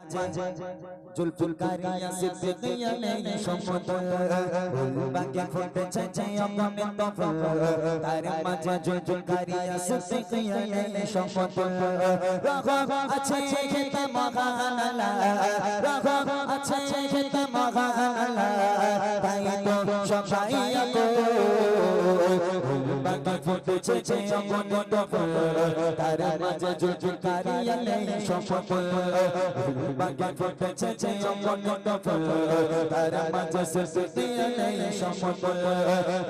जुल्फुल कारिया सिद्दीकिया ने समतल बाकी ফুটেছে অগণে তফল তার মাঝে जुल्फुल कारिया सिद्दीकिया ने समतल রাগ আছে খেতে মগানালা রাগ আছে খেতে মগানালা তাই তো সবাই আকো বাকি ফুটেছে অগণে তফল তার মাঝে जुल्फुल कारिया ने समतल বাকি ফুটেছে অগণে তফল তার মাঝে সিদ্দীকিয়া নে সমতল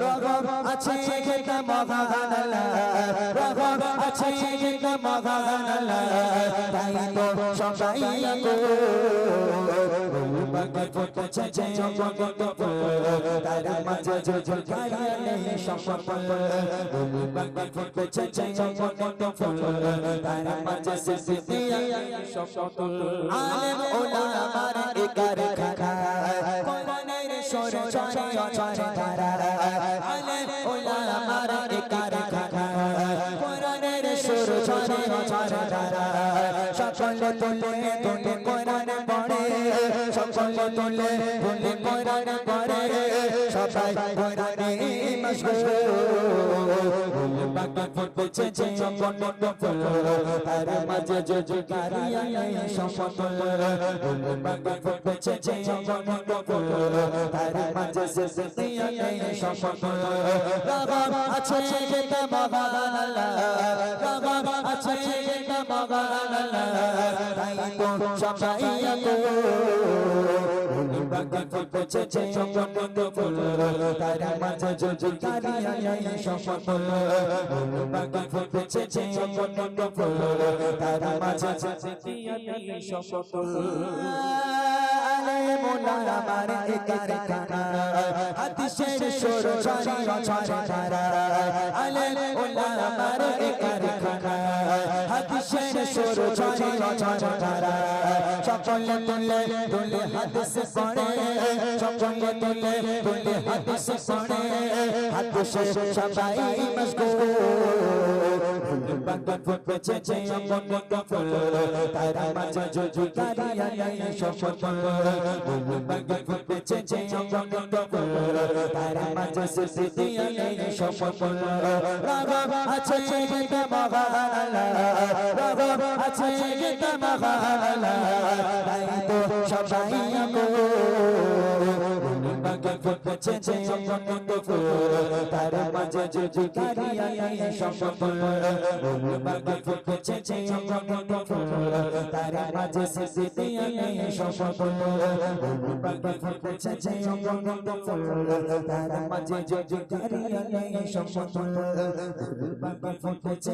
রাগ আছে খেতে মগানালা রাগ আছে খেতে মগানালা তাই তো সবাই আকো বাকি ফুটেছে অগণে তফল তার মাঝে जुल्फुल कारिया নে সমতল বাকি ফুটেছে অগণে তফল তার মাঝে সিদ্দীকিয়া নে সমতল আলেম ওলামার কারখানা কোরআনের সুর ছড়িয়ে ছড়িয়ে আলেম ওলামার কারখানা কোরআনের সুর ছড়িয়ে ছড়িয়ে সকলে তুলে তুলে কোরআন পড়ে সকলে তুলে তুলে কোরআন পড়ে সবাই কোরআনে মশগুল বাকি ফুটেছে অগণে তফল তার মাঝে जुल्फुल कारिया ने সমতল বাকি ফুটেছে অগণে তফল তার মাঝে সিদ্দীকিয়া নে সমতল রাগ আছে খেতে মগানালা রাগ আছে খেতে মগানালা তাই তো সবাই আকো বাকি ফুটেছে অগণে তফল তার মাঝে जुल्फुल कारिया নে সমতল বাকি ফুটেছে অগণে তফল তার মাঝে সিদ্দীকিয়া নে সমতল আলেম ওলামার কারখানা হাদিসের সুর ছড়িয়ে ছড়িয়ে আলেম ওলামার কারখানা হাদিসের সুর ছড়িয়ে ছড়িয়ে সকলে তুলে তুলে হাদিস পড়ে সকলে তুলে তুলে হাদিস পড়ে হাদিসে সবাই মশগুল বাকি ফুটেছে অগণে তফল তার মাঝে जुल्फुल कारिया নে সমতল বাকি ফুটেছে অগণে তফল তার মাঝে সিদ্দীকিয়া নে সমতল রাগ আছে খেতে মগানালা রাগ আছে খেতে মগানালা তাই তো সবাই আকো বাকি ফুটেছে অগণে তফল তার মাঝে जुल्फुल कारिया নে সমতল বাকি ফুটেছে অগণে তফল তার মাঝে সিদ্দীকিয়া নে সমতল বাকি ফুটেছে অগণে তফল তার মাঝে जुल्फुल कारिया নে সমতল বাকি ফুটেছে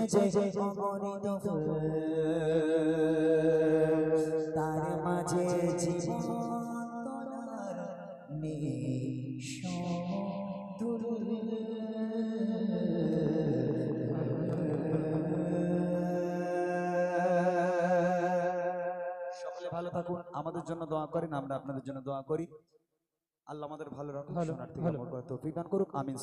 অগণে তফল তার মাঝে জীবন তোলার সকলে ভালো থাকুন আমাদের জন্য দোয়া করেন আমরা আপনাদের জন্য দোয়া করি আল্লাহ আমাদের ভালো রাখুন শোনার থেকে আমল করার তৌফিক দান করুক আমিন।